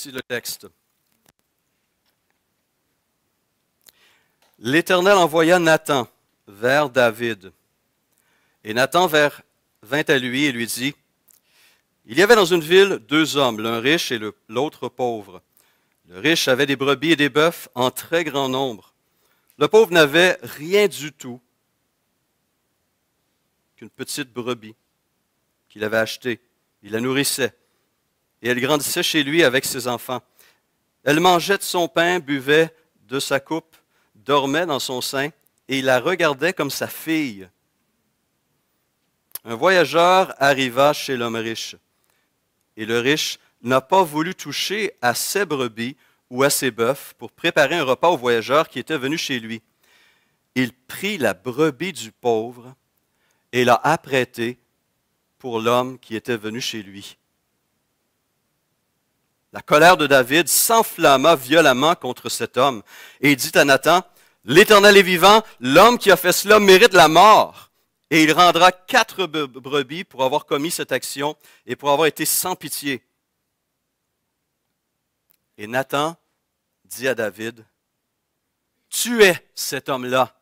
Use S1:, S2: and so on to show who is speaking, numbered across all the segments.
S1: Voici le texte. L'Éternel envoya Nathan vers David. Et Nathan vint à lui et lui dit, « Il y avait dans une ville deux hommes, l'un riche et l'autre pauvre. Le riche avait des brebis et des bœufs en très grand nombre. Le pauvre n'avait rien du tout qu'une petite brebis qu'il avait achetée. Il la nourrissait. Et elle grandissait chez lui avec ses enfants. Elle mangeait de son pain, buvait de sa coupe, dormait dans son sein, et il la regardait comme sa fille. Un voyageur arriva chez l'homme riche, et le riche n'a pas voulu toucher à ses brebis ou à ses bœufs pour préparer un repas au voyageur qui était venu chez lui. Il prit la brebis du pauvre et l'a apprêtée pour l'homme qui était venu chez lui. La colère de David s'enflamma violemment contre cet homme et il dit à Nathan, « L'Éternel est vivant, l'homme qui a fait cela mérite la mort. Et il rendra 4 brebis pour avoir commis cette action et pour avoir été sans pitié. » Et Nathan dit à David, « Tu es cet homme-là.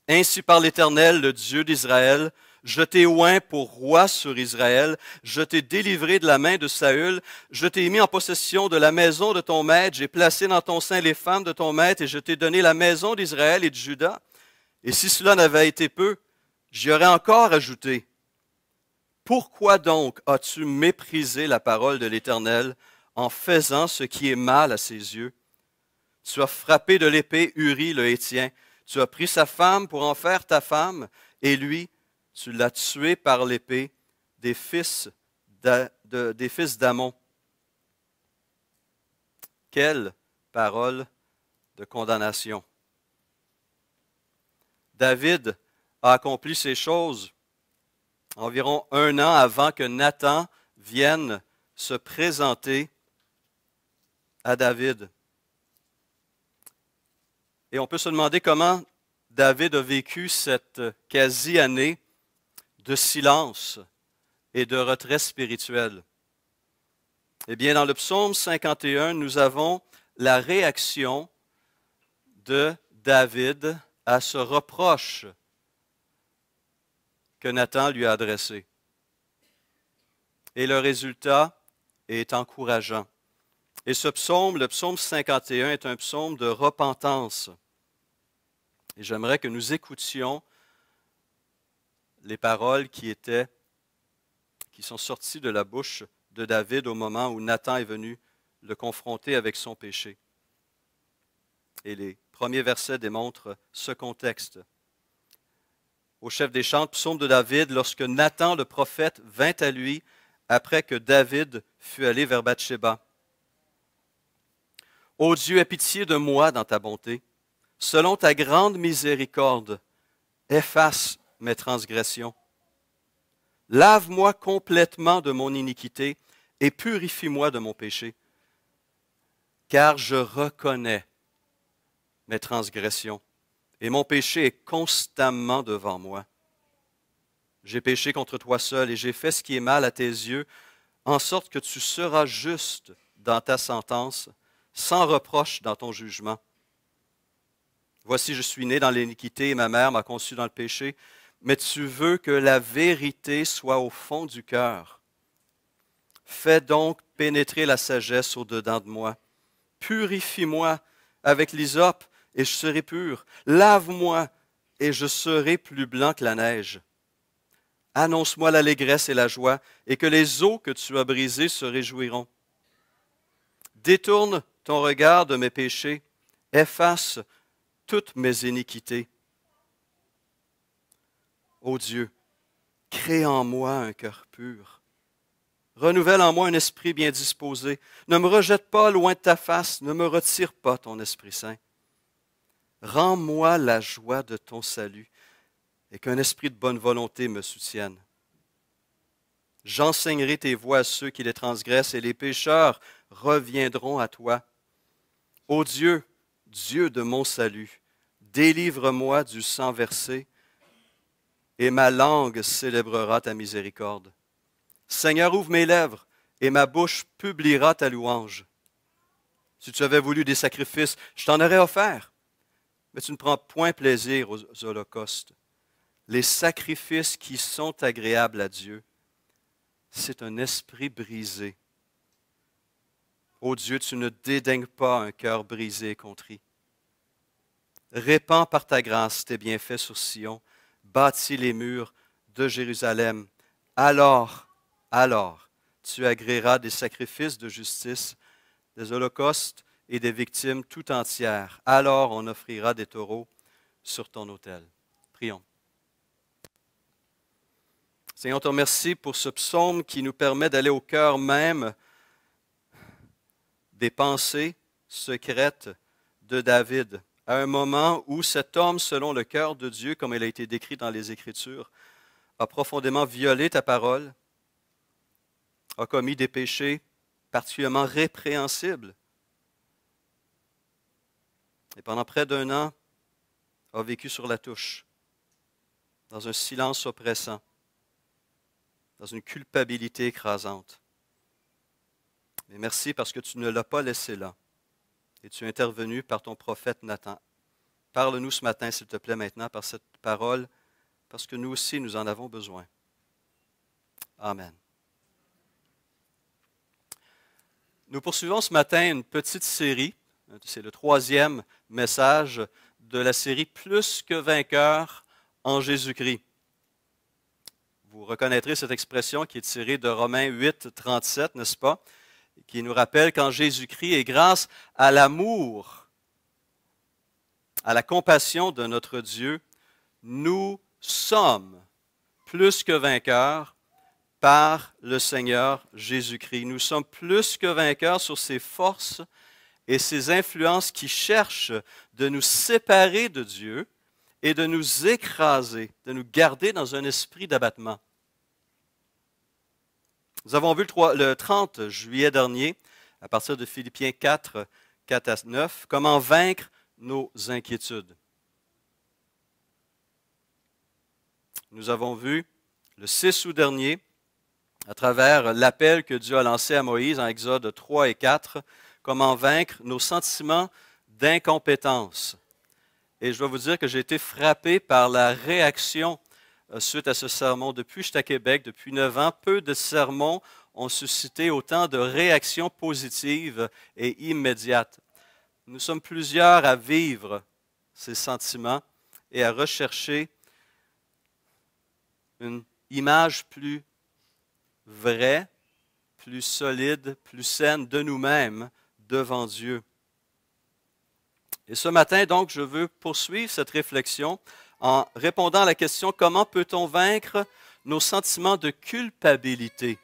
S1: Ainsi par l'Éternel, le Dieu d'Israël, je t'ai oint pour roi sur Israël, je t'ai délivré de la main de Saül, je t'ai mis en possession de la maison de ton maître, j'ai placé dans ton sein les femmes de ton maître, et je t'ai donné la maison d'Israël et de Juda. Et si cela n'avait été peu, j'y aurais encore ajouté. Pourquoi donc as-tu méprisé la parole de l'Éternel en faisant ce qui est mal à ses yeux? Tu as frappé de l'épée Uri le Hétien, tu as pris sa femme pour en faire ta femme, et lui, tu l'as tué par l'épée des fils d'Ammon. » Quelle parole de condamnation! David a accompli ces choses environ 1 an avant que Nathan vienne se présenter à David. Et on peut se demander comment David a vécu cette quasi-année de silence et de retrait spirituel. Eh bien, dans le psaume 51, nous avons la réaction de David à ce reproche que Nathan lui a adressé. Et le résultat est encourageant. Et ce psaume, le psaume 51, est un psaume de repentance. Et j'aimerais que nous écoutions les paroles qui sont sorties de la bouche de David au moment où Nathan est venu le confronter avec son péché. Et les premiers versets démontrent ce contexte. Au chef des chants, psaume de David, lorsque Nathan le prophète vint à lui après que David fut allé vers Bathsheba. « Ô Dieu, aie pitié de moi dans ta bonté. Selon ta grande miséricorde, efface mes transgressions. Lave-moi complètement de mon iniquité et purifie-moi de mon péché. Car je reconnais mes transgressions et mon péché est constamment devant moi. J'ai péché contre toi seul et j'ai fait ce qui est mal à tes yeux, en sorte que tu seras juste dans ta sentence, sans reproche dans ton jugement. Voici, je suis né dans l'iniquité et ma mère m'a conçu dans le péché, mais tu veux que la vérité soit au fond du cœur. Fais donc pénétrer la sagesse au-dedans de moi. Purifie-moi avec l'hysope et je serai pur. Lave-moi et je serai plus blanc que la neige. Annonce-moi l'allégresse et la joie et que les eaux que tu as brisées se réjouiront. Détourne ton regard de mes péchés, efface toutes mes iniquités. Ô Dieu, crée en moi un cœur pur. Renouvelle en moi un esprit bien disposé. Ne me rejette pas loin de ta face, ne me retire pas ton Esprit Saint. Rends-moi la joie de ton salut et qu'un esprit de bonne volonté me soutienne. J'enseignerai tes voies à ceux qui les transgressent et les pécheurs reviendront à toi. Ô Dieu, Dieu de mon salut, délivre-moi du sang versé et ma langue célébrera ta miséricorde. Seigneur, ouvre mes lèvres et ma bouche publiera ta louange. Si tu avais voulu des sacrifices, je t'en aurais offert. Mais tu ne prends point plaisir aux holocaustes. Les sacrifices qui sont agréables à Dieu, c'est un esprit brisé. Ô Dieu, tu ne dédaignes pas un cœur brisé et contrit. Répands par ta grâce tes bienfaits sur Sion, bâtis les murs de Jérusalem. Alors, tu agréeras des sacrifices de justice, des holocaustes et des victimes tout entières. Alors on offrira des taureaux sur ton autel. Prions. Seigneur, on te remercie pour ce psaume qui nous permet d'aller au cœur même des pensées secrètes de David, à un moment où cet homme, selon le cœur de Dieu, comme il a été décrit dans les Écritures, a profondément violé ta parole, a commis des péchés particulièrement répréhensibles. Et pendant près d'1 an, a vécu sur la touche, dans un silence oppressant, dans une culpabilité écrasante. Mais merci parce que tu ne l'as pas laissé là. Et tu es intervenu par ton prophète Nathan. Parle-nous ce matin, s'il te plaît, maintenant, par cette parole, parce que nous aussi, nous en avons besoin. Amen. Nous poursuivons ce matin une petite série. C'est le 3e message de la série Plus que vainqueur en Jésus-Christ. Vous reconnaîtrez cette expression qui est tirée de Romains 8, 37, n'est-ce pas? Qui nous rappelle qu'en Jésus-Christ, et grâce à l'amour, à la compassion de notre Dieu, nous sommes plus que vainqueurs par le Seigneur Jésus-Christ. Nous sommes plus que vainqueurs sur ces forces et ces influences qui cherchent de nous séparer de Dieu et de nous écraser, de nous garder dans un esprit d'abattement. Nous avons vu le 30 juillet dernier, à partir de Philippiens 4, 4 à 9, comment vaincre nos inquiétudes. Nous avons vu le 6 août dernier, à travers l'appel que Dieu a lancé à Moïse en Exode 3 et 4, comment vaincre nos sentiments d'incompétence. Et je dois vous dire que j'ai été frappé par la réaction suite à ce sermon. Depuis que je suis à Québec, depuis 9 ans, peu de sermons ont suscité autant de réactions positives et immédiates. Nous sommes plusieurs à vivre ces sentiments et à rechercher une image plus vraie, plus solide, plus saine de nous-mêmes devant Dieu. Et ce matin, donc, je veux poursuivre cette réflexion en répondant à la question « Comment peut-on vaincre nos sentiments de culpabilité ?»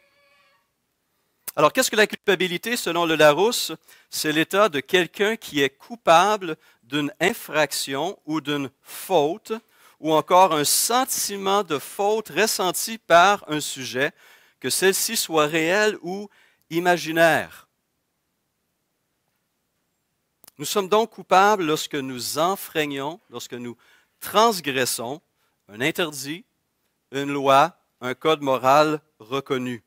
S1: Alors, qu'est-ce que la culpabilité selon le Larousse? C'est l'état de quelqu'un qui est coupable d'une infraction ou d'une faute, ou encore un sentiment de faute ressenti par un sujet, que celle-ci soit réelle ou imaginaire. Nous sommes donc coupables lorsque nous enfreignons, lorsque nous transgressons un interdit, une loi, un code moral reconnu.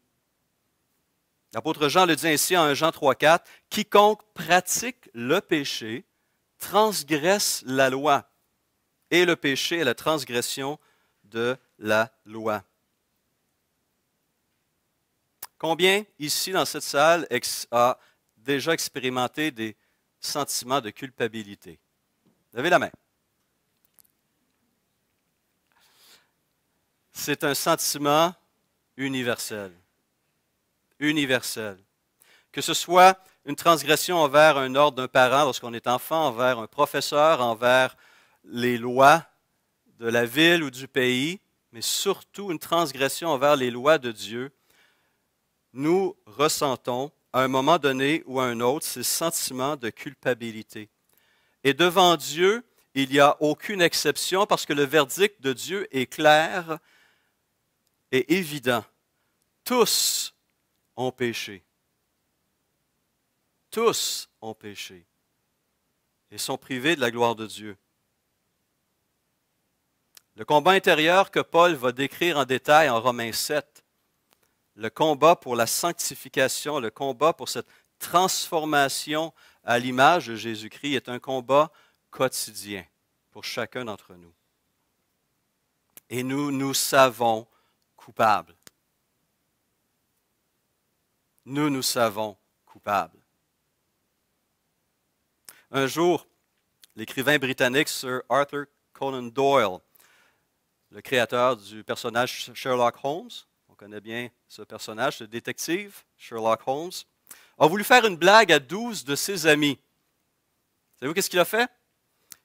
S1: L'apôtre Jean le dit ainsi en 1 Jean 3,4, « Quiconque pratique le péché transgresse la loi, et le péché est la transgression de la loi. » Combien ici dans cette salle a déjà expérimenté des sentiments de culpabilité? Levez la main. C'est un sentiment universel. Universel. Que ce soit une transgression envers un ordre d'un parent lorsqu'on est enfant, envers un professeur, envers les lois de la ville ou du pays, mais surtout une transgression envers les lois de Dieu, nous ressentons à un moment donné ou à un autre ces sentiments de culpabilité. Et devant Dieu, il n'y a aucune exception parce que le verdict de Dieu est clair et évident. Tous ont péché. Tous ont péché et sont privés de la gloire de Dieu. Le combat intérieur que Paul va décrire en détail en Romains 7 Le combat pour la sanctification, le combat pour cette transformation à l'image de Jésus-Christ est un combat quotidien pour chacun d'entre nous. Et nous savons coupables. Nous savons coupables. Un jour, l'écrivain britannique Sir Arthur Conan Doyle, le créateur du personnage Sherlock Holmes, on connaît bien ce personnage, ce détective Sherlock Holmes, a voulu faire une blague à 12 de ses amis. Savez-vous qu'est-ce qu'il a fait?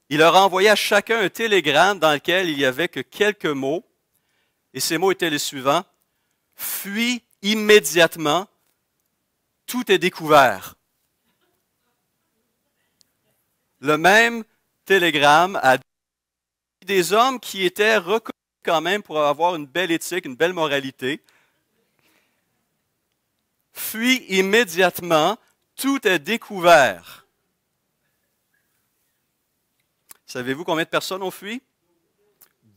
S1: Il leur a envoyé à chacun un télégramme dans lequel il n'y avait que quelques mots, et ces mots étaient les suivants. « Fuis immédiatement, tout est découvert. » Le même télégramme à des hommes qui étaient reconnus quand même pour avoir une belle éthique, une belle moralité. « Fuis immédiatement, tout est découvert. » Savez-vous combien de personnes ont fui?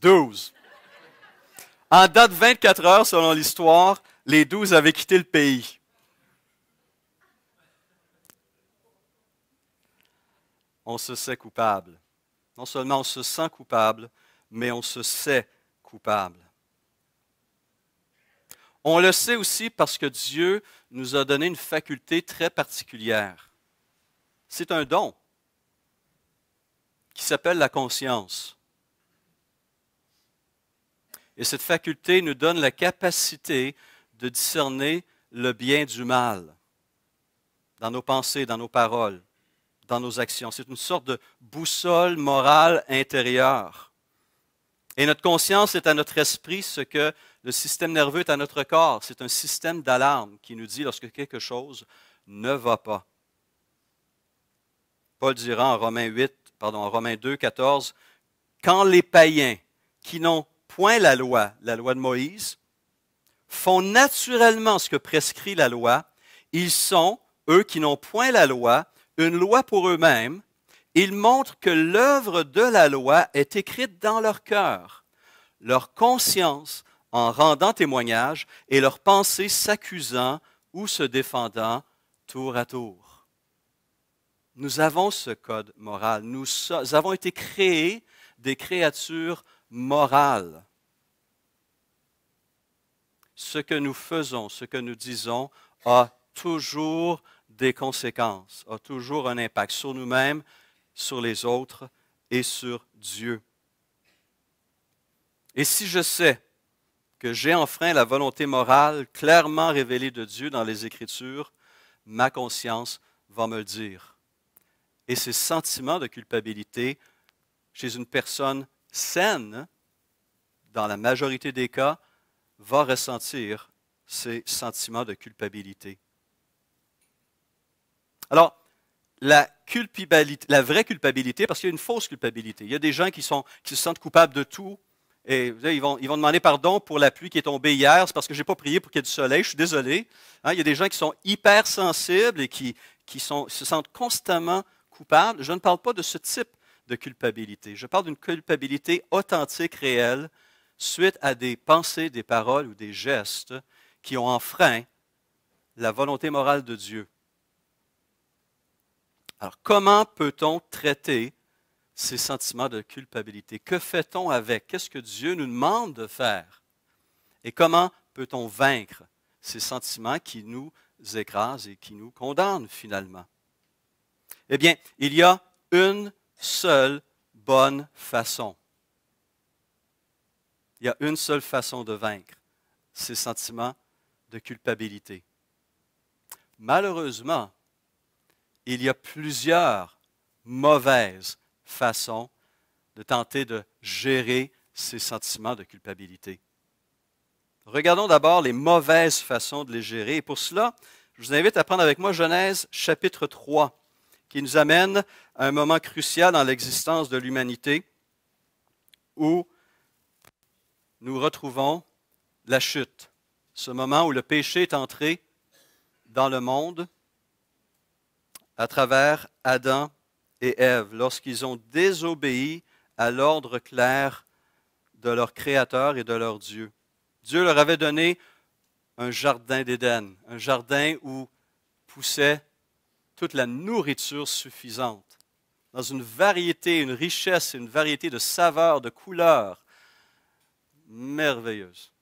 S1: 12. En date de 24 heures, selon l'histoire, les 12 avaient quitté le pays. On se sait coupable. Non seulement on se sent coupable, mais on se sait coupable. On le sait aussi parce que Dieu nous a donné une faculté très particulière. C'est un don qui s'appelle la conscience. Et cette faculté nous donne la capacité de discerner le bien du mal dans nos pensées, dans nos paroles, dans nos actions. C'est une sorte de boussole morale intérieure. Et notre conscience est à notre esprit ce que le système nerveux est à notre corps. C'est un système d'alarme qui nous dit lorsque quelque chose ne va pas. Paul dira en Romains 2, 14, « Quand les païens qui n'ont point la loi de Moïse, font naturellement ce que prescrit la loi, ils sont, eux qui n'ont point la loi, une loi pour eux-mêmes. Ils montrent que l'œuvre de la loi est écrite dans leur cœur, leur conscience en rendant témoignage et leurs pensées s'accusant ou se défendant tour à tour. » Nous avons ce code moral. Nous avons été créés des créatures morales. Ce que nous faisons, ce que nous disons a toujours des conséquences, a toujours un impact sur nous-mêmes, sur les autres et sur Dieu. Et si je sais que j'ai enfreint la volonté morale clairement révélée de Dieu dans les Écritures, ma conscience va me le dire. Et ces sentiments de culpabilité chez une personne saine, dans la majorité des cas, va ressentir ces sentiments de culpabilité. Alors, la vraie culpabilité, parce qu'il y a une fausse culpabilité. Il y a des gens qui se sentent coupables de tout, et ils vont demander pardon pour la pluie qui est tombée hier, c'est parce que je n'ai pas prié pour qu'il y ait du soleil, je suis désolé. Hein, il y a des gens qui sont hypersensibles et qui se sentent constamment coupables. Je ne parle pas de ce type de culpabilité. Je parle d'une culpabilité authentique, réelle, suite à des pensées, des paroles ou des gestes qui ont enfreint la volonté morale de Dieu. Alors, comment peut-on traiter ces sentiments de culpabilité? Que fait-on avec? Qu'est-ce que Dieu nous demande de faire? Et comment peut-on vaincre ces sentiments qui nous écrasent et qui nous condamnent finalement? Eh bien, il y a une seule bonne façon. Il y a une seule façon de vaincre ces sentiments de culpabilité. Malheureusement, il y a plusieurs mauvaises façons de tenter de gérer ces sentiments de culpabilité. Regardons d'abord les mauvaises façons de les gérer. Et pour cela, je vous invite à prendre avec moi Genèse chapitre 3, qui nous amène à un moment crucial dans l'existence de l'humanité où nous retrouvons la chute, ce moment où le péché est entré dans le monde à travers Adam et Ève, lorsqu'ils ont désobéi à l'ordre clair de leur Créateur et de leur Dieu. Dieu leur avait donné un jardin d'Éden, un jardin où poussait toute la nourriture suffisante, dans une variété, une richesse, une variété de saveurs, de couleurs merveilleuses.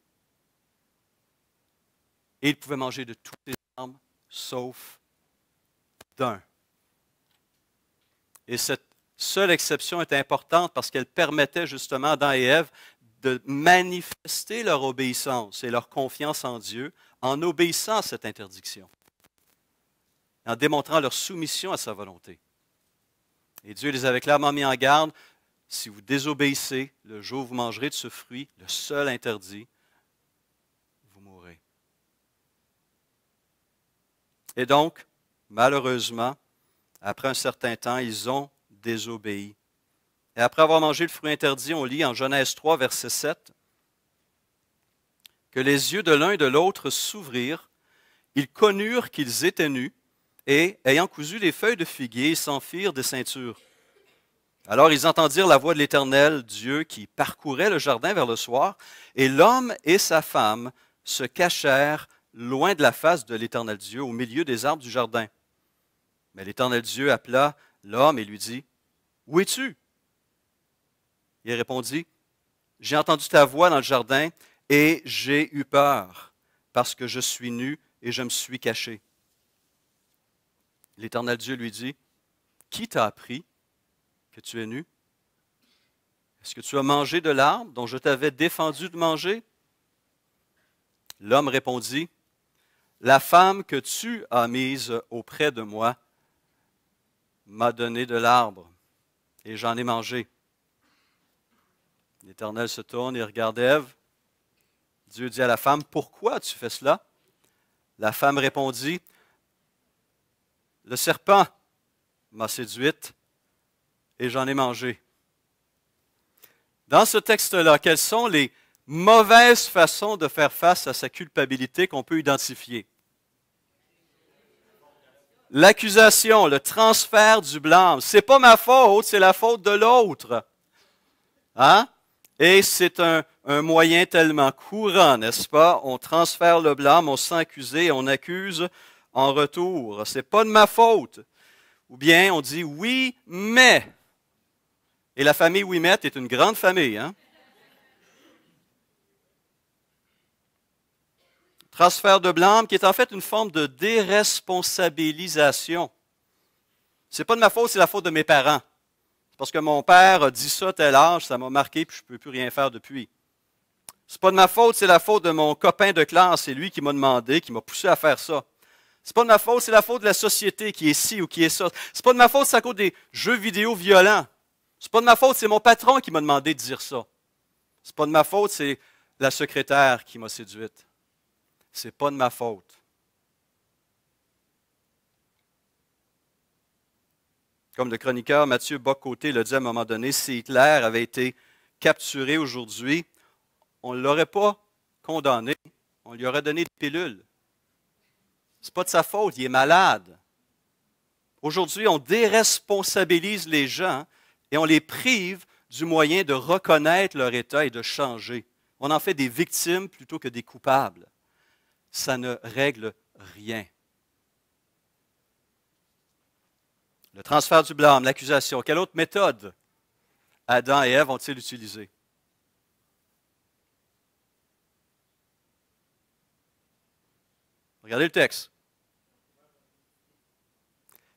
S1: Et il pouvait manger de tous les arbres, sauf d'un. Et cette seule exception est importante parce qu'elle permettait justement à Adam et Ève de manifester leur obéissance et leur confiance en Dieu en obéissant à cette interdiction, en démontrant leur soumission à sa volonté. Et Dieu les avait clairement mis en garde, si vous désobéissez, le jour où vous mangerez de ce fruit, le seul interdit, vous mourrez. Et donc, malheureusement, après un certain temps, ils ont désobéi. Et après avoir mangé le fruit interdit, on lit en Genèse 3, verset 7, que les yeux de l'un et de l'autre s'ouvrirent, ils connurent qu'ils étaient nus, et, ayant cousu des feuilles de figuier, ils s'en firent des ceintures. Alors ils entendirent la voix de l'Éternel, Dieu, qui parcourait le jardin vers le soir, et l'homme et sa femme se cachèrent loin de la face de l'Éternel Dieu, au milieu des arbres du jardin. Mais l'Éternel Dieu appela l'homme et lui dit, « Où es-tu? » Il répondit, « J'ai entendu ta voix dans le jardin, et j'ai eu peur, parce que je suis nu et je me suis caché. » L'Éternel Dieu lui dit, « Qui t'a appris que tu es nu? Est-ce que tu as mangé de l'arbre dont je t'avais défendu de manger? » L'homme répondit, « La femme que tu as mise auprès de moi m'a donné de l'arbre, et j'en ai mangé. » L'Éternel se tourne et regarde Ève. Dieu dit à la femme, « Pourquoi as-tu fait cela? » La femme répondit, « Le serpent m'a séduite et j'en ai mangé. » Dans ce texte-là, quelles sont les mauvaises façons de faire face à sa culpabilité qu'on peut identifier? L'accusation, le transfert du blâme. C'est pas ma faute, c'est la faute de l'autre. Hein? Et c'est un moyen tellement courant, n'est-ce pas? On transfère le blâme, on se sent accusé, on accuse en retour. C'est pas de ma faute. Ou bien on dit oui, mais. Et la famille Ouimet est une grande famille, hein? Transfert de blâme qui est en fait une forme de déresponsabilisation. C'est pas de ma faute, c'est la faute de mes parents. C'est parce que mon père a dit ça à tel âge, ça m'a marqué, puis je ne peux plus rien faire depuis. C'est pas de ma faute, c'est la faute de mon copain de classe, c'est lui qui m'a demandé, qui m'a poussé à faire ça. C'est pas de ma faute, c'est la faute de la société qui est ci ou qui est ça. C'est pas de ma faute, c'est à cause des jeux vidéo violents. C'est pas de ma faute, c'est mon patron qui m'a demandé de dire ça. C'est pas de ma faute, c'est la secrétaire qui m'a séduite. C'est pas de ma faute. Comme le chroniqueur Mathieu Bock-Côté l'a dit à un moment donné, si Hitler avait été capturé aujourd'hui, on ne l'aurait pas condamné, on lui aurait donné des pilules. Ce n'est pas de sa faute, il est malade. Aujourd'hui, on déresponsabilise les gens et on les prive du moyen de reconnaître leur état et de changer. On en fait des victimes plutôt que des coupables. Ça ne règle rien. Le transfert du blâme, l'accusation. Quelle autre méthode Adam et Ève ont-ils utilisée? Regardez le texte.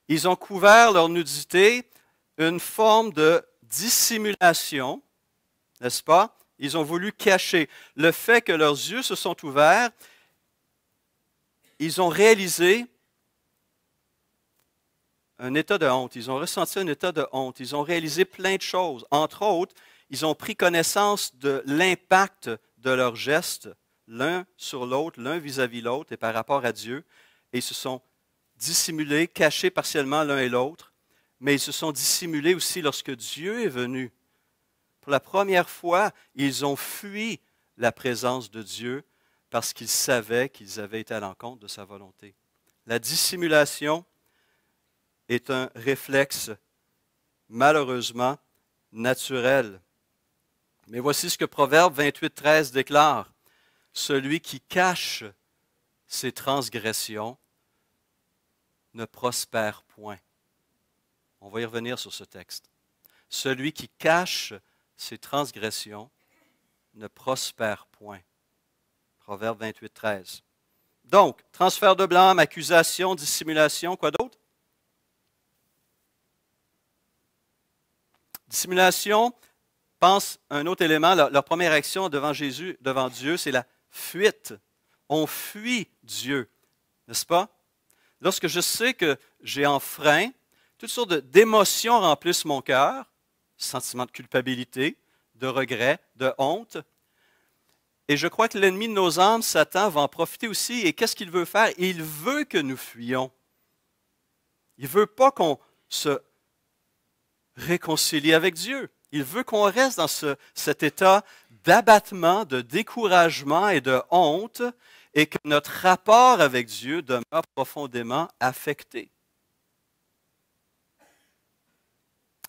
S1: Ils ont couvert leur nudité, une forme de dissimulation, n'est-ce pas? Ils ont voulu cacher. Le fait que leurs yeux se sont ouverts, ils ont réalisé un état de honte. Ils ont ressenti un état de honte. Ils ont réalisé plein de choses. Entre autres, ils ont pris connaissance de l'impact de leurs gestes, l'un sur l'autre, l'un vis-à-vis l'autre et par rapport à Dieu. Et ils se sont dissimulés, cachés partiellement l'un et l'autre, mais ils se sont dissimulés aussi lorsque Dieu est venu. Pour la première fois, ils ont fui la présence de Dieu parce qu'ils savaient qu'ils avaient été à l'encontre de sa volonté. La dissimulation est un réflexe, malheureusement, naturel. Mais voici ce que Proverbe 28, 13 déclare. Celui qui cache ses transgressions ne prospère point. On va y revenir sur ce texte. Celui qui cache ses transgressions ne prospère point. Proverbe 28, 13. Donc, transfert de blâme, accusation, dissimulation, quoi d'autre? Dissimulation, pense à un autre élément, leur première action devant Jésus, devant Dieu, c'est la fuite. On fuit Dieu, n'est-ce pas? Lorsque je sais que j'ai enfreint, toutes sortes d'émotions remplissent mon cœur, sentiment de culpabilité, de regret, de honte. Et je crois que l'ennemi de nos âmes, Satan, va en profiter aussi. Et qu'est-ce qu'il veut faire? Il veut que nous fuyions. Il ne veut pas qu'on se réconcilie avec Dieu. Il veut qu'on reste dans cet état d'abattement, de découragement et de honte, et que notre rapport avec Dieu demeure profondément affecté.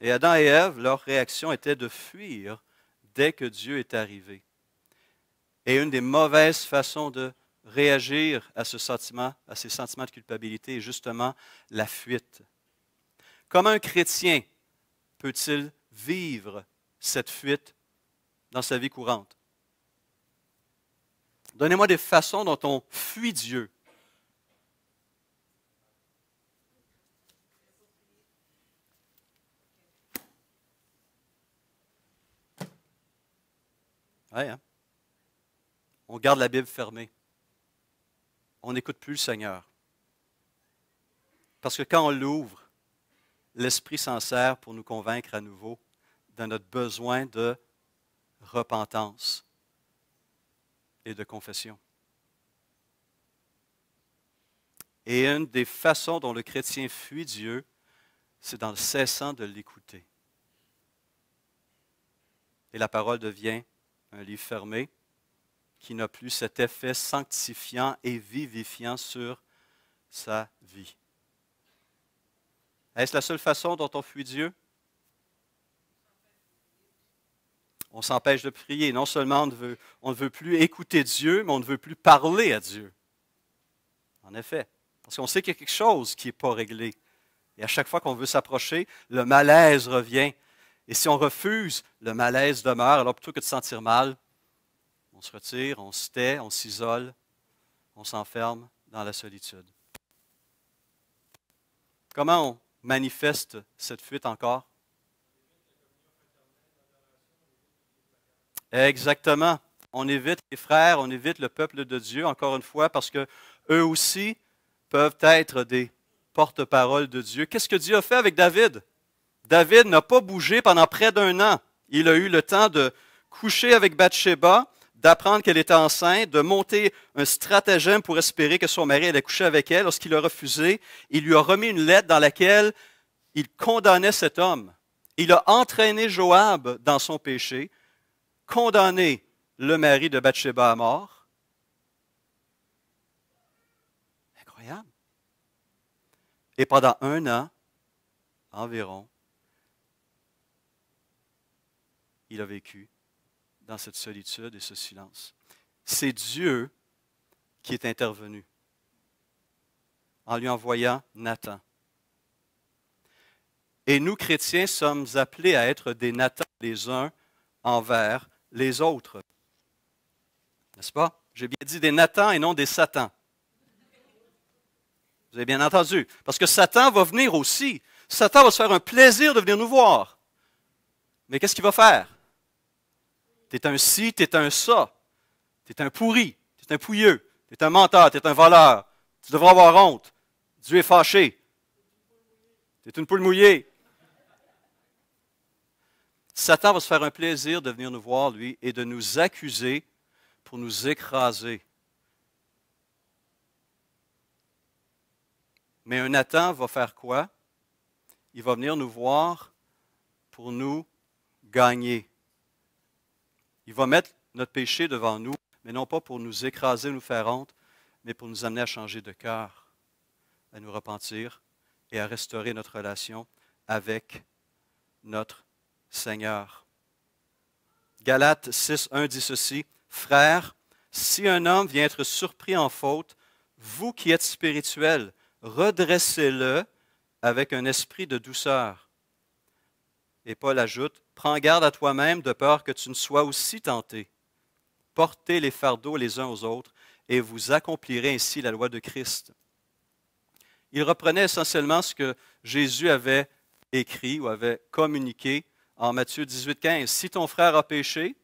S1: Et Adam et Ève, leur réaction était de fuir dès que Dieu est arrivé. Et une des mauvaises façons de réagir à ce sentiment, à ces sentiments de culpabilité, est justement la fuite. Comment un chrétien peut-il vivre cette fuite dans sa vie courante? Donnez-moi des façons dont on fuit Dieu. Oui, hein? On garde la Bible fermée. On n'écoute plus le Seigneur. Parce que quand on l'ouvre, l'Esprit s'en sert pour nous convaincre à nouveau de notre besoin de repentance et de confession. Et une des façons dont le chrétien fuit Dieu, c'est en cessant de l'écouter. Et la parole devient un livre fermé qui n'a plus cet effet sanctifiant et vivifiant sur sa vie. Est-ce la seule façon dont on fuit Dieu? On s'empêche de prier. Non seulement on ne veut plus écouter Dieu, mais on ne veut plus parler à Dieu. En effet, parce qu'on sait qu'il y a quelque chose qui n'est pas réglé. Et à chaque fois qu'on veut s'approcher, le malaise revient. Et si on refuse, le malaise demeure. Alors plutôt que de se sentir mal, on se retire, on se tait, on s'isole, on s'enferme dans la solitude. Comment on manifeste cette fuite encore? Exactement. On évite les frères, on évite le peuple de Dieu, encore une fois, parce que eux aussi peuvent être des porte-parole de Dieu. Qu'est-ce que Dieu a fait avec David? David n'a pas bougé pendant près d'1 an. Il a eu le temps de coucher avec Bathsheba, d'apprendre qu'elle était enceinte, de monter un stratagème pour espérer que son mari allait coucher avec elle. Lorsqu'il a refusé, il lui a remis une lettre dans laquelle il condamnait cet homme. Il a entraîné Joab dans son péché, condamné le mari de Bathsheba à mort. Incroyable. Et pendant 1 an, environ, il a vécu dans cette solitude et ce silence. C'est Dieu qui est intervenu en lui envoyant Nathan. Et nous, chrétiens, sommes appelés à être des Nathans les uns envers les autres. N'est-ce pas? J'ai bien dit des Nathans et non des Satans. Vous avez bien entendu. Parce que Satan va venir aussi. Satan va se faire un plaisir de venir nous voir. Mais qu'est-ce qu'il va faire? Tu es un ci, tu es un ça. Tu es un pourri, tu es un pouilleux, tu es un menteur, tu es un voleur. Tu devras avoir honte. Dieu est fâché. Tu es une poule mouillée. Satan va se faire un plaisir de venir nous voir, lui, et de nous accuser pour nous écraser. Mais un Nathan va faire quoi? Il va venir nous voir pour nous gagner. Il va mettre notre péché devant nous, mais non pas pour nous écraser, nous faire honte, mais pour nous amener à changer de cœur, à nous repentir et à restaurer notre relation avec notre Seigneur. Galates 6, 1 dit ceci, « Frères, si un homme vient être surpris en faute, vous qui êtes spirituels, redressez-le avec un esprit de douceur. Et Paul ajoute, prends garde à toi-même de peur que tu ne sois aussi tenté. Portez les fardeaux les uns aux autres et vous accomplirez ainsi la loi de Christ. Il reprenait essentiellement ce que Jésus avait écrit ou avait communiqué en Matthieu 18,15. Si ton frère a péché,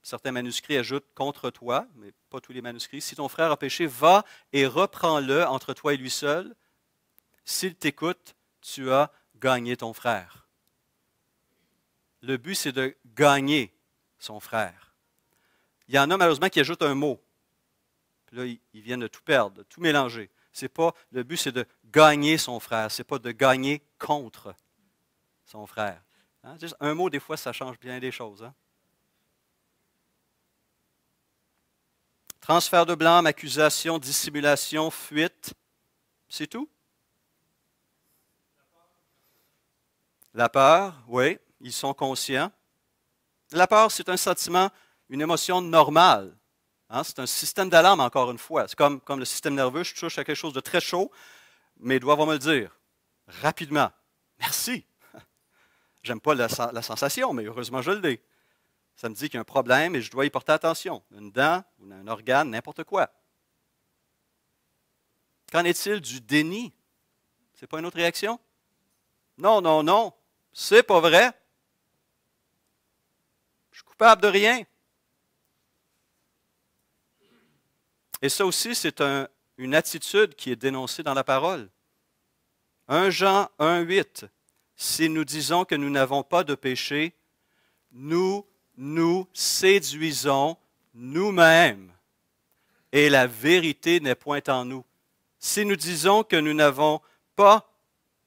S1: certains manuscrits ajoutent contre toi, mais pas tous les manuscrits. Si ton frère a péché, va et reprends-le entre toi et lui seul. S'il t'écoute, tu as gagné ton frère. Le but, c'est de gagner son frère. Il y en a malheureusement qui ajoutent un mot. Puis là, ils viennent de tout perdre, de tout mélanger. Le but, c'est de gagner son frère. Ce n'est pas de gagner contre son frère. Hein? Juste un mot, des fois, ça change bien des choses. Hein? Transfert de blâme, accusation, dissimulation, fuite. C'est tout? La peur, oui, ils sont conscients. La peur, c'est un sentiment, une émotion normale. Hein? C'est un système d'alarme, encore une fois. C'est comme le système nerveux, je touche à quelque chose de très chaud, mes doigts vont me le dire, rapidement. Merci. J'aime pas la sensation, mais heureusement je l'ai. Ça me dit qu'il y a un problème et je dois y porter attention. Une dent, ou un organe, n'importe quoi. Qu'en est-il du déni? Ce n'est pas une autre réaction? Non, non, non, c'est pas vrai. Je suis coupable de rien. Et ça aussi, c'est une attitude qui est dénoncée dans la parole. 1 Jean 1,8. Si nous disons que nous n'avons pas de péché, nous nous séduisons nous-mêmes et la vérité n'est point en nous. Si nous disons que nous n'avons pas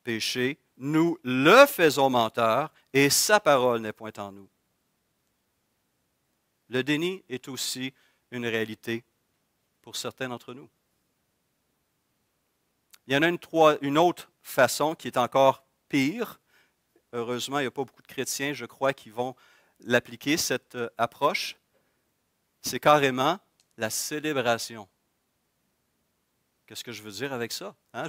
S1: péché, nous le faisons menteur et sa parole n'est point en nous. Le déni est aussi une réalité pour certains d'entre nous. Il y en a une autre façon qui est encore pire. Heureusement, il n'y a pas beaucoup de chrétiens, je crois, qui vont l'appliquer, cette approche. C'est carrément la célébration. Qu'est-ce que je veux dire avec ça? Hein?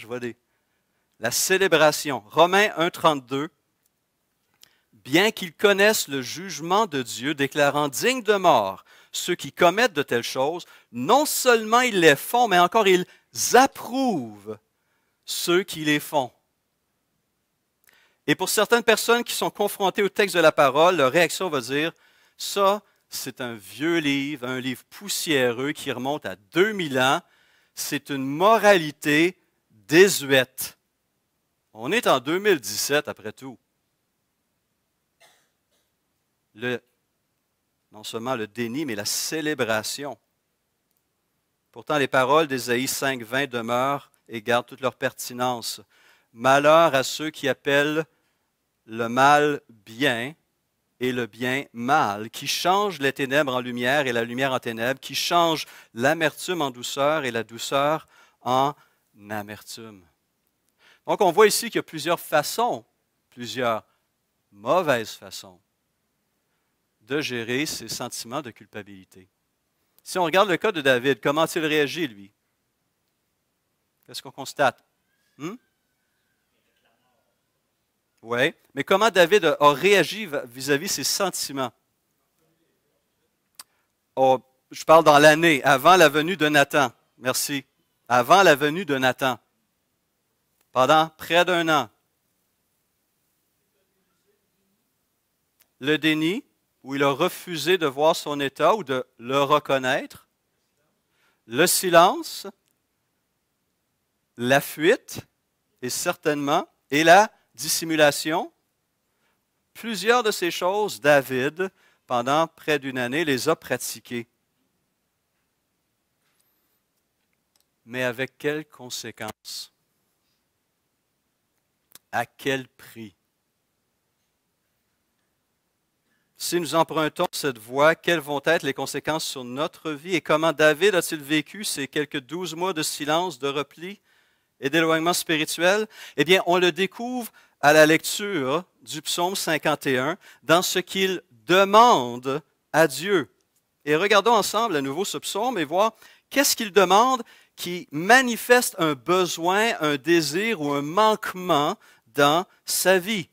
S1: La célébration. Romains 1,32. Bien qu'ils connaissent le jugement de Dieu, déclarant dignes de mort ceux qui commettent de telles choses, non seulement ils les font, mais encore ils approuvent ceux qui les font. Et pour certaines personnes qui sont confrontées au texte de la parole, leur réaction va dire, ça, c'est un vieux livre, un livre poussiéreux qui remonte à 2000 ans. C'est une moralité désuète. On est en 2017 après tout. Non seulement le déni, mais la célébration. Pourtant, les paroles d'Ésaïe 5,20 demeurent et gardent toute leur pertinence. Malheur à ceux qui appellent le mal bien et le bien mal, qui changent les ténèbres en lumière et la lumière en ténèbres, qui changent l'amertume en douceur et la douceur en amertume. Donc, on voit ici qu'il y a plusieurs façons, plusieurs mauvaises façons de gérer ces sentiments de culpabilité. Si on regarde le cas de David, comment a-t-il réagi, lui? Qu'est-ce qu'on constate? Oui, mais comment David a réagi vis-à-vis ses sentiments? Oh, je parle dans l'année, avant la venue de Nathan. Merci. Avant la venue de Nathan. Pendant près d'1 an. Le déni, où il a refusé de voir son état ou de le reconnaître. Le silence. La fuite, et certainement, et la dissimulation. Plusieurs de ces choses, David, pendant près d'1 année, les a pratiquées. Mais avec quelles conséquences? À quel prix? Si nous empruntons cette voie, quelles vont être les conséquences sur notre vie et comment David a-t-il vécu ces quelques 12 mois de silence, de repli et d'éloignement spirituel? Eh bien, on le découvre à la lecture du psaume 51 dans ce qu'il demande à Dieu. Et regardons ensemble à nouveau ce psaume et voir qu'est-ce qu'il demande, qui manifeste un besoin, un désir ou un manquement dans sa vie.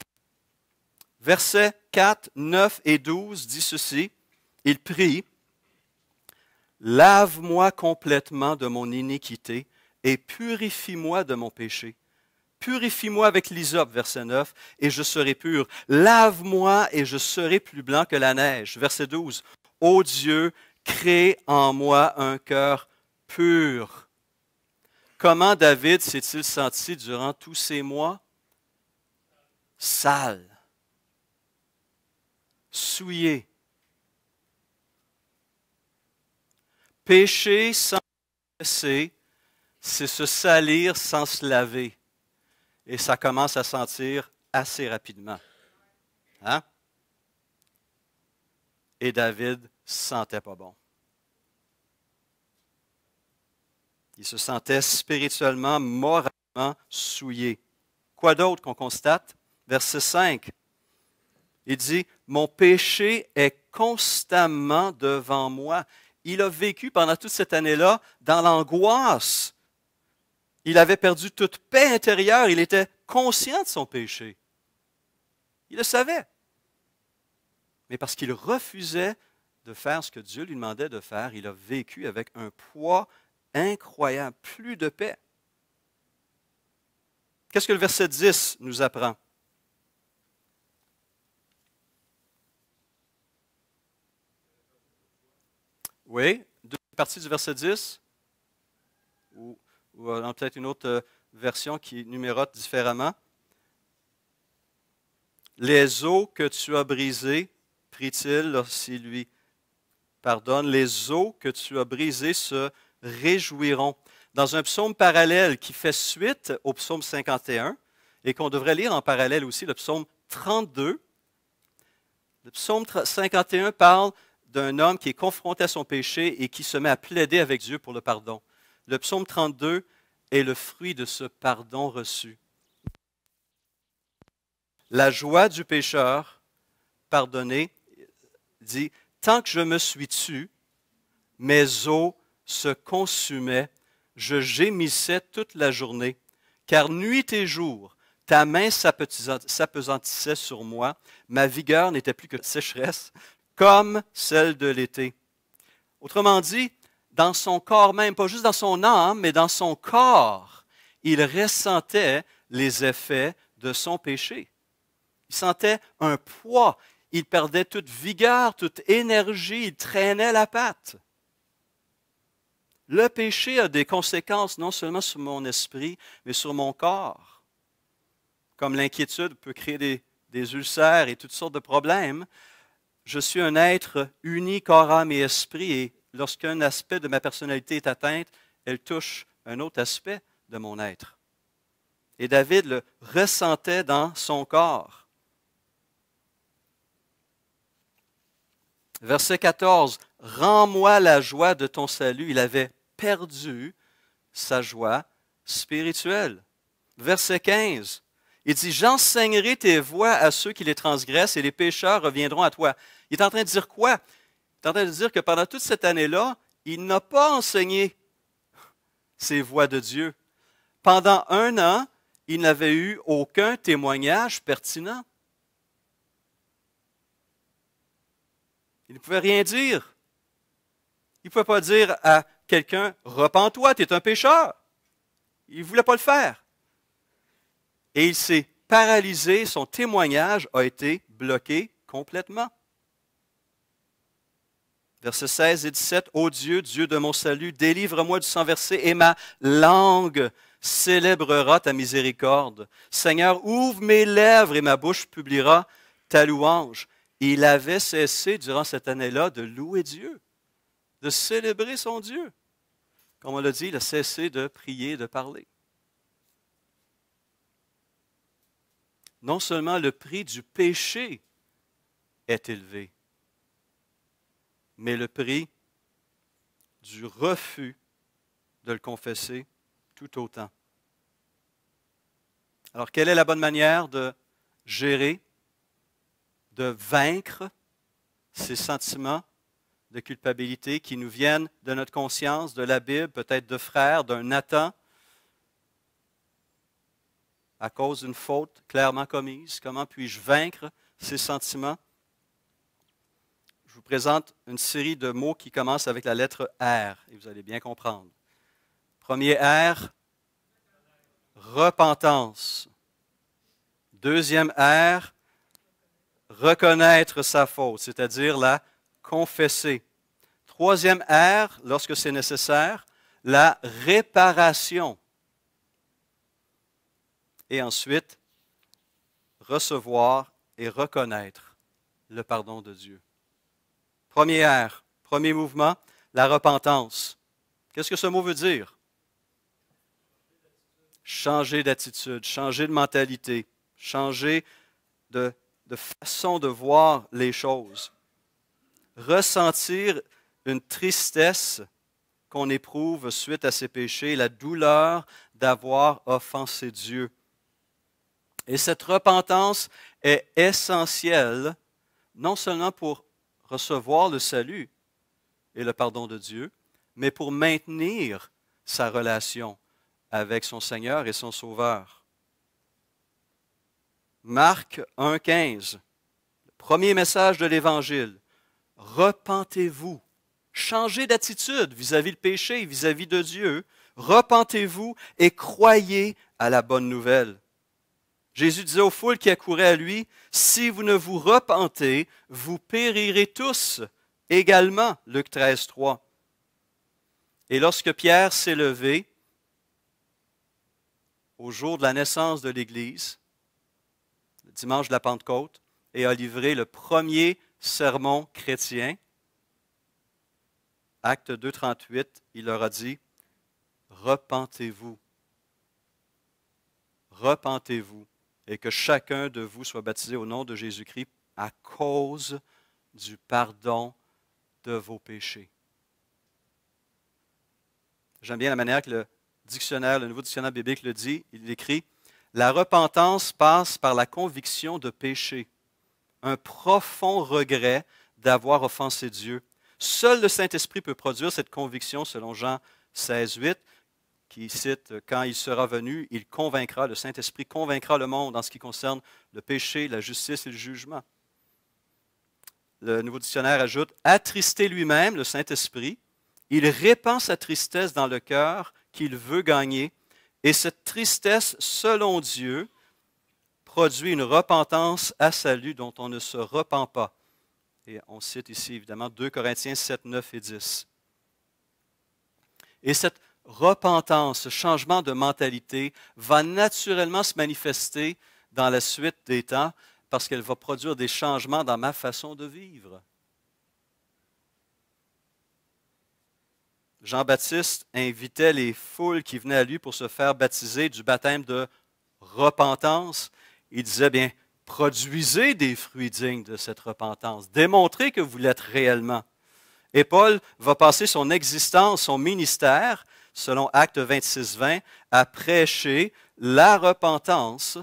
S1: Versets 4, 9 et 12 dit ceci. Il prie, « Lave-moi complètement de mon iniquité et purifie-moi de mon péché. Purifie-moi avec l'hysope, verset 9, et je serai pur. Lave-moi et je serai plus blanc que la neige. » Verset 12, « Ô Dieu, crée en moi un cœur pur. » Comment David s'est-il senti durant tous ces mois? Sale, souillé. Pécher sans confesser, c'est se salir sans se laver. Et ça commence à sentir assez rapidement. Hein? Et David ne sentait pas bon. Il se sentait spirituellement, moralement souillé. Quoi d'autre qu'on constate? Verset 5. Il dit, « Mon péché est constamment devant moi. » Il a vécu pendant toute cette année-là dans l'angoisse. Il avait perdu toute paix intérieure. Il était conscient de son péché. Il le savait. Mais parce qu'il refusait de faire ce que Dieu lui demandait de faire, il a vécu avec un poids incroyable, plus de paix. Qu'est-ce que le verset 10 nous apprend? Oui, deuxième partie du verset 10, ou peut-être une autre version qui numérote différemment. Les eaux que tu as brisées, prie-t-il lorsqu'il lui pardonne, les eaux que tu as brisées se réjouiront. Dans un psaume parallèle qui fait suite au psaume 51 et qu'on devrait lire en parallèle aussi, le psaume 32, le psaume 51 parle d'un homme qui est confronté à son péché et qui se met à plaider avec Dieu pour le pardon. Le psaume 32 est le fruit de ce pardon reçu. La joie du pécheur pardonné dit, « Tant que je me suis tu, mes os se consumaient, je gémissais toute la journée, car nuit et jour, ta main s'apesantissait sur moi, ma vigueur n'était plus que sécheresse, comme celle de l'été. » Autrement dit, dans son corps même, pas juste dans son âme, mais dans son corps, il ressentait les effets de son péché. Il sentait un poids, il perdait toute vigueur, toute énergie, il traînait la patte. Le péché a des conséquences non seulement sur mon esprit, mais sur mon corps. Comme l'inquiétude peut créer des ulcères et toutes sortes de problèmes, je suis un être uni, corps, âme et esprit, et lorsqu'un aspect de ma personnalité est atteinte, elle touche un autre aspect de mon être. Et David le ressentait dans son corps. Verset 14, « Rends-moi la joie de ton salut. » Il avait perdu sa joie spirituelle. Verset 15, il dit, « J'enseignerai tes voies à ceux qui les transgressent et les pécheurs reviendront à toi. » Il est en train de dire quoi? Il est en train de dire que pendant toute cette année-là, il n'a pas enseigné ces voies de Dieu. Pendant 1 an, il n'avait eu aucun témoignage pertinent. Il ne pouvait rien dire. Il ne pouvait pas dire à quelqu'un, « Repens-toi, tu es un pécheur. » Il ne voulait pas le faire. Et il s'est paralysé, son témoignage a été bloqué complètement. Versets 16 et 17, « Ô Dieu, Dieu de mon salut, délivre-moi du sang versé et ma langue célébrera ta miséricorde. Seigneur, ouvre mes lèvres et ma bouche publiera ta louange. » Il avait cessé durant cette année-là de louer Dieu, de célébrer son Dieu. Comme on l'a dit, il a cessé de prier, de parler. Non seulement le prix du péché est élevé, mais le prix du refus de le confesser tout autant. Alors, quelle est la bonne manière de gérer, de vaincre ces sentiments de culpabilité qui nous viennent de notre conscience, de la Bible, peut-être de frères, d'un Nathan, à cause d'une faute clairement commise? Comment puis-je vaincre ces sentiments? Je vous présente une série de mots qui commencent avec la lettre R, et vous allez bien comprendre. Premier R, repentance. Deuxième R, reconnaître sa faute, c'est-à-dire la confesser. Troisième R, lorsque c'est nécessaire, la réparation. Et ensuite, recevoir et reconnaître le pardon de Dieu. Premier R, premier mouvement, la repentance. Qu'est-ce que ce mot veut dire? Changer d'attitude, changer de mentalité, changer de façon de voir les choses. Ressentir une tristesse qu'on éprouve suite à ses péchés, la douleur d'avoir offensé Dieu. Et cette repentance est essentielle, non seulement pour recevoir le salut et le pardon de Dieu, mais pour maintenir sa relation avec son Seigneur et son Sauveur. Marc 1,15, le premier message de l'Évangile. Repentez-vous, changez d'attitude vis-à-vis le péché, vis-à-vis de Dieu. Repentez-vous et croyez à la bonne nouvelle. Jésus disait aux foules qui accouraient à lui, « Si vous ne vous repentez, vous périrez tous. » Également, Luc 13, 3. Et lorsque Pierre s'est levé, au jour de la naissance de l'Église, le dimanche de la Pentecôte, et a livré le premier sermon chrétien, Acte 2, 38, il leur a dit, « Repentez-vous. Repentez-vous. » Et que chacun de vous soit baptisé au nom de Jésus-Christ à cause du pardon de vos péchés. J'aime bien la manière que le nouveau dictionnaire biblique le dit. Il écrit « La repentance passe par la conviction de péché, un profond regret d'avoir offensé Dieu. Seul le Saint-Esprit peut produire cette conviction, selon Jean 16, 8, qui cite « Quand il sera venu, il convaincra, le Saint-Esprit convaincra le monde en ce qui concerne le péché, la justice et le jugement. » Le Nouveau Dictionnaire ajoute « Attristé lui-même, le Saint-Esprit, il répand sa tristesse dans le cœur qu'il veut gagner, et cette tristesse, selon Dieu, produit une repentance à salut dont on ne se repent pas. » Et on cite ici évidemment 2 Corinthiens 7, 9 et 10. Et cette repentance, ce changement de mentalité va naturellement se manifester dans la suite des temps parce qu'elle va produire des changements dans ma façon de vivre. Jean-Baptiste invitait les foules qui venaient à lui pour se faire baptiser du baptême de repentance. Il disait, bien, produisez des fruits dignes de cette repentance. Démontrez que vous l'êtes réellement. Et Paul va passer son existence, son ministère, selon Actes 26, 20, à prêcher la repentance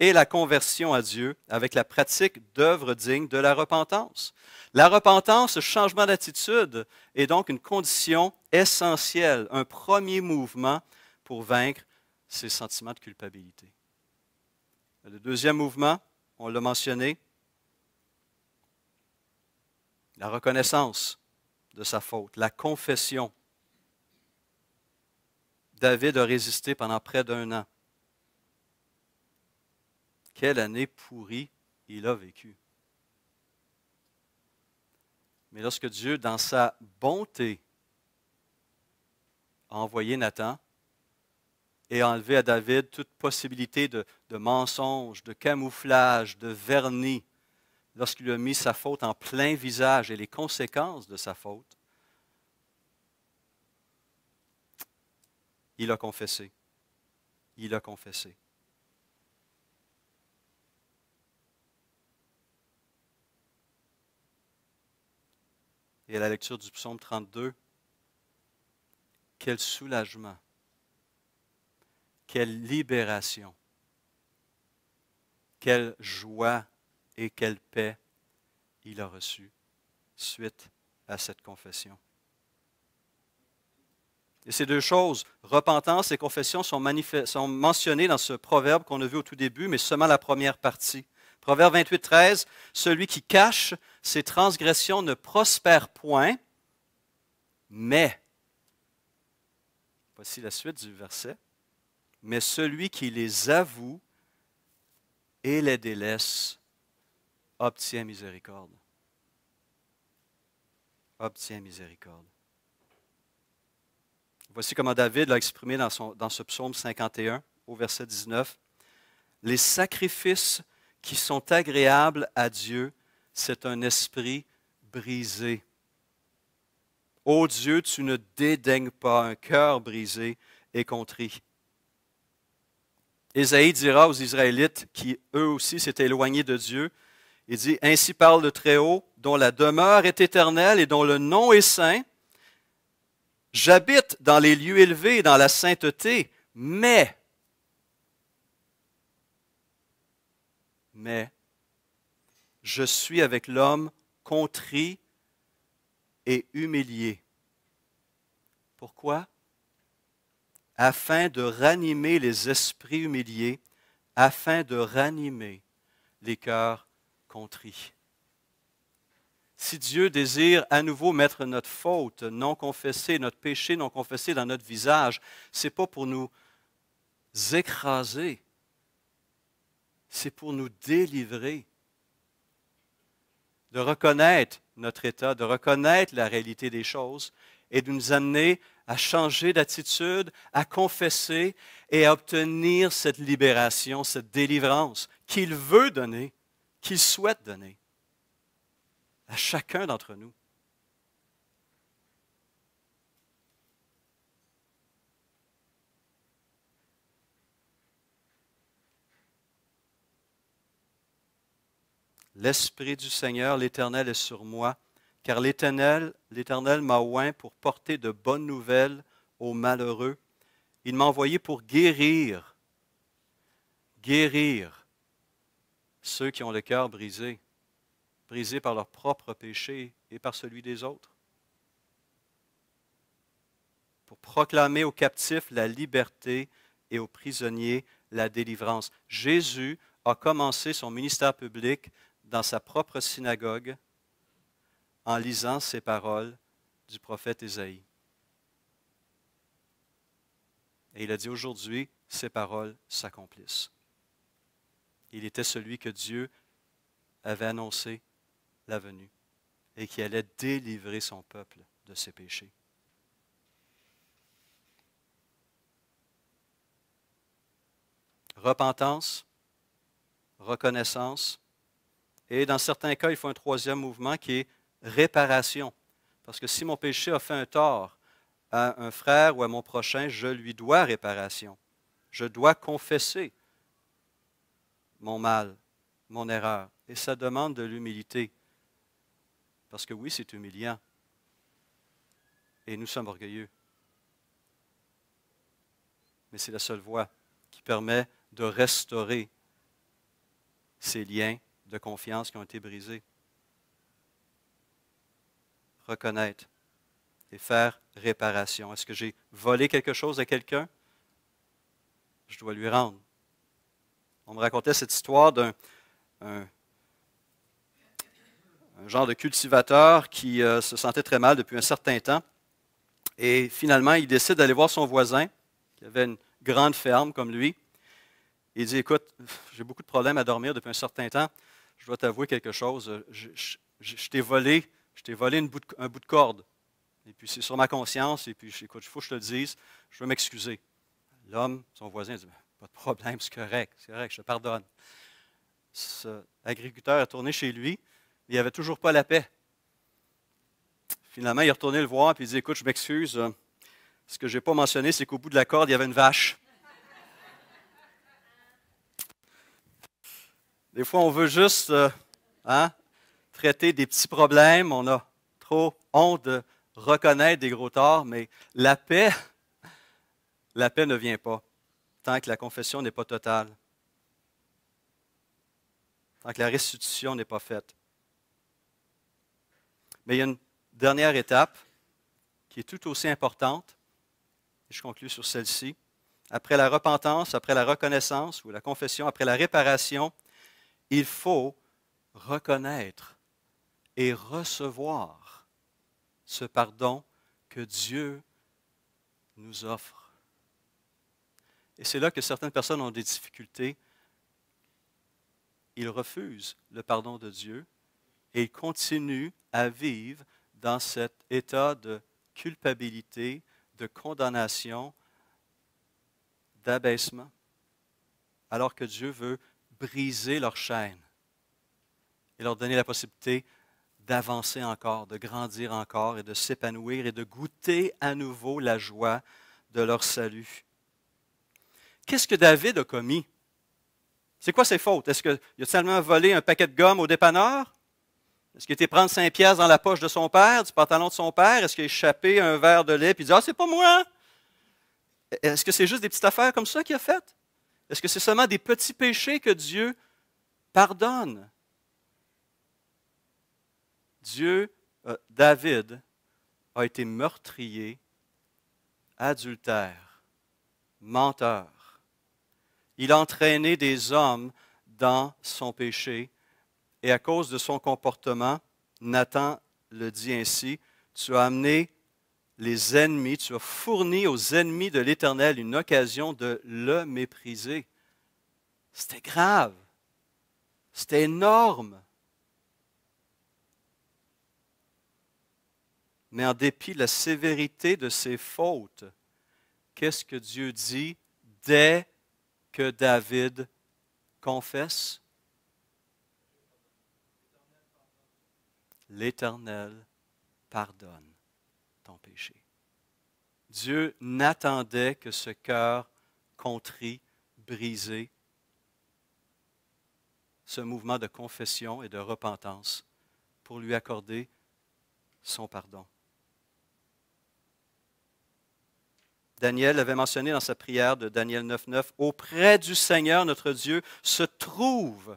S1: et la conversion à Dieu avec la pratique d'œuvres dignes de la repentance. La repentance, ce changement d'attitude, est donc une condition essentielle, un premier mouvement pour vaincre ces sentiments de culpabilité. Le deuxième mouvement, on l'a mentionné, la reconnaissance de sa faute, la confession. David a résisté pendant près d'1 an. Quelle année pourrie il a vécu. Mais lorsque Dieu, dans sa bonté, a envoyé Nathan et a enlevé à David toute possibilité de mensonge, de camouflage, de vernis, lorsqu'il lui a mis sa faute en plein visage et les conséquences de sa faute, il a confessé. Il a confessé. Et à la lecture du psaume 32, quel soulagement, quelle libération, quelle joie et quelle paix il a reçu suite à cette confession. Et ces deux choses, repentance et confession, sont mentionnées dans ce proverbe qu'on a vu au tout début, mais seulement la première partie. Proverbe 28, 13, « Celui qui cache ses transgressions ne prospère point, mais, voici la suite du verset, mais celui qui les avoue et les délaisse obtient miséricorde. » Obtient miséricorde. Voici comment David l'a exprimé dans ce psaume 51, au verset 19. « Les sacrifices qui sont agréables à Dieu, c'est un esprit brisé. Ô Dieu, tu ne dédaignes pas un cœur brisé et contrit. » Ésaïe dira aux Israélites qui, eux aussi, s'étaient éloignés de Dieu, il dit, « Ainsi parle le Très-Haut, dont la demeure est éternelle et dont le nom est saint. J'habite dans les lieux élevés et dans la sainteté, mais, je suis avec l'homme contrit et humilié. » Pourquoi? Afin de ranimer les esprits humiliés, afin de ranimer les cœurs contrits. Si Dieu désire à nouveau mettre notre faute non confessée, notre péché non confessé dans notre visage, ce n'est pas pour nous écraser, c'est pour nous délivrer, de reconnaître notre état, de reconnaître la réalité des choses et de nous amener à changer d'attitude, à confesser et à obtenir cette libération, cette délivrance qu'il veut donner, qu'il souhaite donner à chacun d'entre nous. L'Esprit du Seigneur, l'Éternel, est sur moi, car l'Éternel m'a oint pour porter de bonnes nouvelles aux malheureux. Il m'a envoyé pour guérir ceux qui ont le cœur brisé par leur propre péché et par celui des autres, pour proclamer aux captifs la liberté et aux prisonniers la délivrance. Jésus a commencé son ministère public dans sa propre synagogue en lisant ces paroles du prophète Ésaïe. Et il a dit aujourd'hui, ces paroles s'accomplissent. Il était celui que Dieu avait annoncé la venue et qui allait délivrer son peuple de ses péchés. Repentance, reconnaissance, et dans certains cas, il faut un troisième mouvement qui est réparation. Parce que si mon péché a fait un tort à un frère ou à mon prochain, je lui dois réparation. Je dois confesser mon mal, mon erreur. Et ça demande de l'humilité. Parce que oui, c'est humiliant. Et nous sommes orgueilleux. Mais c'est la seule voie qui permet de restaurer ces liens de confiance qui ont été brisés. Reconnaître et faire réparation. Est-ce que j'ai volé quelque chose à quelqu'un? Je dois lui rendre. On me racontait cette histoire d'un genre de cultivateur qui se sentait très mal depuis un certain temps. Et finalement, il décide d'aller voir son voisin, qui avait une grande ferme comme lui. Il dit, écoute, j'ai beaucoup de problèmes à dormir depuis un certain temps. Je dois t'avouer quelque chose. Je t'ai volé un bout de corde. Et puis c'est sur ma conscience. Et puis, écoute, il faut que je te le dise. Je veux m'excuser. L'homme, son voisin, dit, pas de problème, c'est correct, je te pardonne. L'agriculteur est retourné chez lui. Il n'avait toujours pas la paix. Finalement, il est retourné le voir et il dit, écoute, je m'excuse. Ce que je n'ai pas mentionné, c'est qu'au bout de la corde, il y avait une vache. Des fois, on veut juste traiter des petits problèmes. On a trop honte de reconnaître des gros torts, mais la paix ne vient pas tant que la confession n'est pas totale, tant que la restitution n'est pas faite. Mais il y a une dernière étape, qui est tout aussi importante, et je conclus sur celle-ci. Après la repentance, après la reconnaissance ou la confession, après la réparation, il faut reconnaître et recevoir ce pardon que Dieu nous offre. Et c'est là que certaines personnes ont des difficultés. Ils refusent le pardon de Dieu et ils continuent à vivre dans cet état de culpabilité, de condamnation, d'abaissement, alors que Dieu veut briser leurs chaînes et leur donner la possibilité d'avancer encore, de grandir encore et de s'épanouir et de goûter à nouveau la joie de leur salut. Qu'est-ce que David a commis? C'est quoi ses fautes? Est-ce qu'il a seulement volé un paquet de gomme au dépanneur? Est-ce qu'il a été prendre 5 piastres dans la poche de son père, du pantalon de son père? Est-ce qu'il a échappé un verre de lait et dit « Ah, c'est pas moi! » Est-ce que c'est juste des petites affaires comme ça qu'il a faites? Est-ce que c'est seulement des petits péchés que Dieu pardonne? David a été meurtrier, adultère, menteur. Il a entraîné des hommes dans son péché et à cause de son comportement, Nathan le dit ainsi, tu as amené les ennemis, tu as fourni aux ennemis de l'Éternel une occasion de le mépriser. C'était grave. C'était énorme. Mais en dépit de la sévérité de ses fautes, qu'est-ce que Dieu dit dès que David confesse? L'Éternel pardonne ton péché. Dieu n'attendait que ce cœur contrit, brisé, ce mouvement de confession et de repentance pour lui accorder son pardon. Daniel avait mentionné dans sa prière de Daniel 9.9, « Auprès du Seigneur notre Dieu se trouve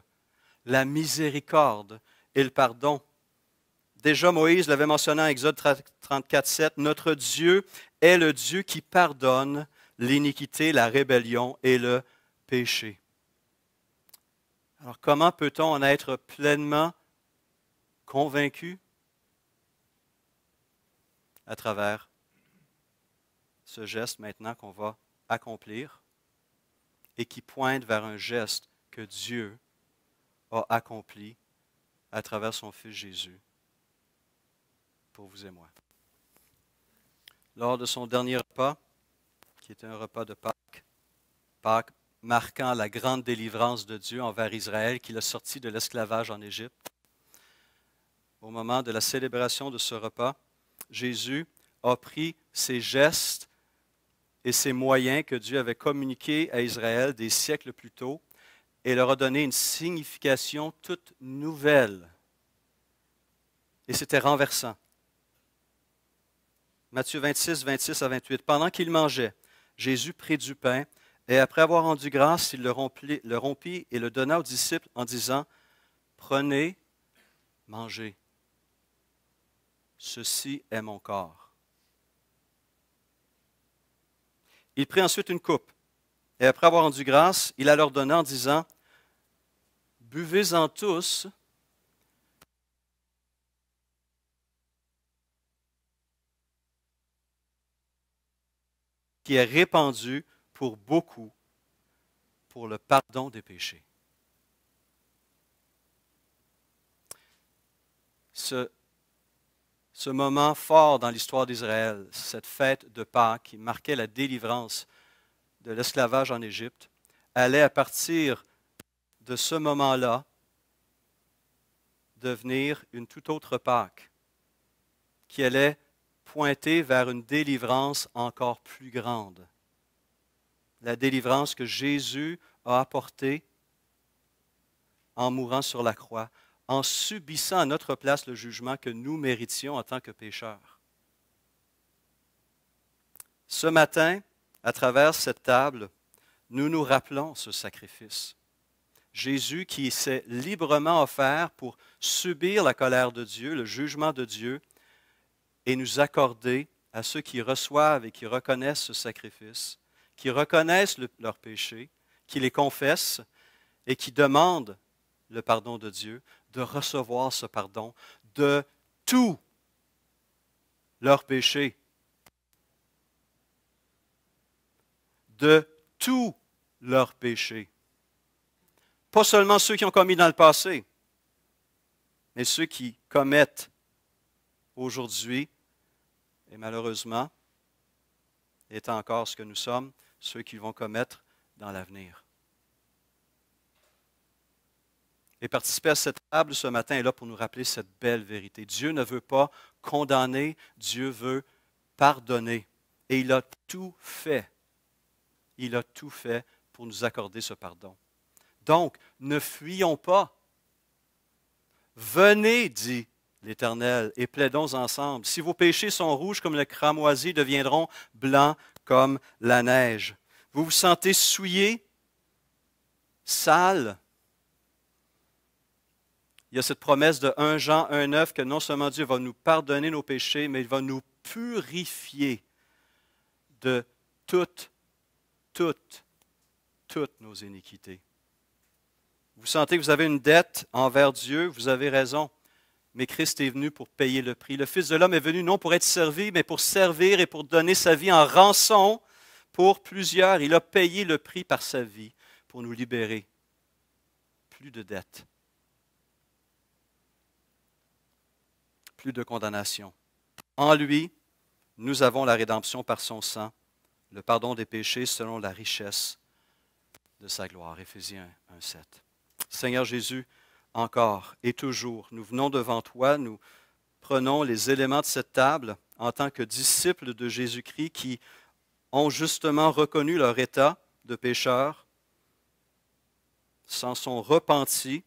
S1: la miséricorde et le pardon. » Déjà Moïse l'avait mentionné en Exode 34.7, « Notre Dieu est le Dieu qui pardonne l'iniquité, la rébellion et le péché. » Alors comment peut-on en être pleinement convaincu? À travers ce geste maintenant qu'on va accomplir et qui pointe vers un geste que Dieu a accompli à travers son Fils Jésus pour vous et moi. Lors de son dernier repas, qui était un repas de Pâques marquant la grande délivrance de Dieu envers Israël qui l'a sorti de l'esclavage en Égypte, au moment de la célébration de ce repas, Jésus a pris ses gestes et ses moyens que Dieu avait communiqués à Israël des siècles plus tôt et leur a donné une signification toute nouvelle. Et c'était renversant. Matthieu 26, 26 à 28. Pendant qu'il mangeait, Jésus prit du pain et après avoir rendu grâce, il le rompit et le donna aux disciples en disant, « Prenez, mangez. Ceci est mon corps. » Il prit ensuite une coupe, et après avoir rendu grâce, il la leur donna en disant, « Buvez-en tous, qui est répandu pour beaucoup, pour le pardon des péchés. » Ce moment fort dans l'histoire d'Israël, cette fête de Pâques qui marquait la délivrance de l'esclavage en Égypte, allait à partir de ce moment-là devenir une toute autre Pâques qui allait pointer vers une délivrance encore plus grande. La délivrance que Jésus a apportée en mourant sur la croix, en subissant à notre place le jugement que nous méritions en tant que pécheurs. Ce matin, à travers cette table, nous nous rappelons ce sacrifice. Jésus qui s'est librement offert pour subir la colère de Dieu, le jugement de Dieu, et nous accorder à ceux qui reçoivent et qui reconnaissent ce sacrifice, qui reconnaissent leurs péchés, qui les confessent et qui demandent le pardon de Dieu, de recevoir ce pardon de tous leurs péchés, de tous leurs péchés. Pas seulement ceux qui ont commis dans le passé, mais ceux qui commettent aujourd'hui, et malheureusement, étant encore ce que nous sommes, ceux qui vont commettre dans l'avenir. Et participer à cette table ce matin est là pour nous rappeler cette belle vérité. Dieu ne veut pas condamner, Dieu veut pardonner. Et il a tout fait. Il a tout fait pour nous accorder ce pardon. Donc, ne fuyons pas. Venez, dit l'Éternel, et plaidons ensemble. Si vos péchés sont rouges comme le cramoisi, ils deviendront blancs comme la neige. Vous vous sentez souillé, sale. Il y a cette promesse de 1 Jean 1,9 que non seulement Dieu va nous pardonner nos péchés, mais il va nous purifier de toutes nos iniquités. Vous sentez que vous avez une dette envers Dieu, vous avez raison. Mais Christ est venu pour payer le prix. Le Fils de l'homme est venu non pour être servi, mais pour servir et pour donner sa vie en rançon pour plusieurs. Il a payé le prix par sa vie pour nous libérer. Plus de dettes. Plus de condamnation. En lui, nous avons la rédemption par son sang, le pardon des péchés selon la richesse de sa gloire. Éphésiens 1,7. Seigneur Jésus, encore et toujours, nous venons devant toi, nous prenons les éléments de cette table en tant que disciples de Jésus-Christ qui ont justement reconnu leur état de pécheurs, s'en sont repentis,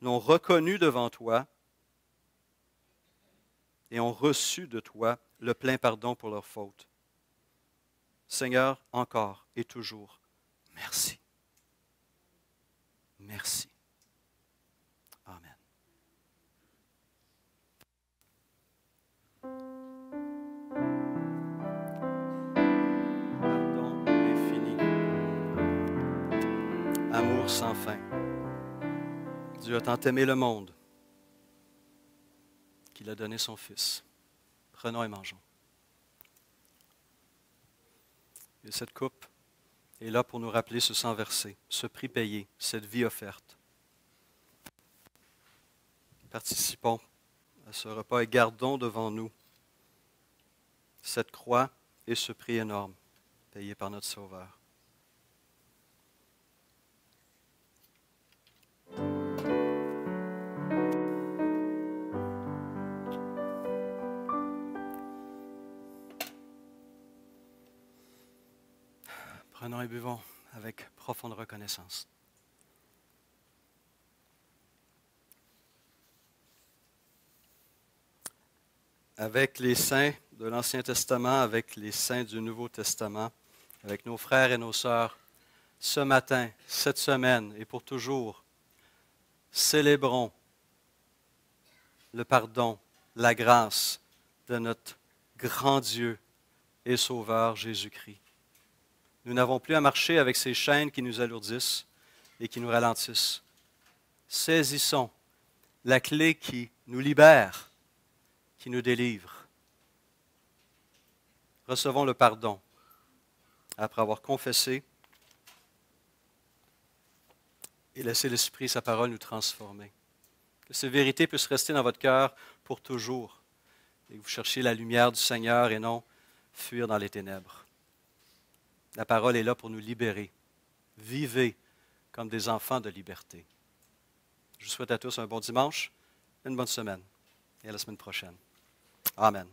S1: l'ont reconnu devant toi et ont reçu de toi le plein pardon pour leurs fautes. Seigneur, encore et toujours, merci. Merci. Amen. Pardon infini. Amour sans fin. Dieu a tant aimé le monde qu'il a donné son Fils. Prenons et mangeons. Et cette coupe est là pour nous rappeler ce sang versé, ce prix payé, cette vie offerte. Participons à ce repas et gardons devant nous cette croix et ce prix énorme payé par notre Sauveur. Prenons et buvons avec profonde reconnaissance. Avec les saints de l'Ancien Testament, avec les saints du Nouveau Testament, avec nos frères et nos sœurs, ce matin, cette semaine et pour toujours, célébrons le pardon, la grâce de notre grand Dieu et Sauveur Jésus-Christ. Nous n'avons plus à marcher avec ces chaînes qui nous alourdissent et qui nous ralentissent. Saisissons la clé qui nous libère, qui nous délivre. Recevons le pardon après avoir confessé et laissé l'Esprit, sa parole, nous transformer. Que ces vérités puissent rester dans votre cœur pour toujours et que vous cherchiez la lumière du Seigneur et non fuir dans les ténèbres. La parole est là pour nous libérer. Vivez comme des enfants de liberté. Je vous souhaite à tous un bon dimanche, une bonne semaine et à la semaine prochaine. Amen.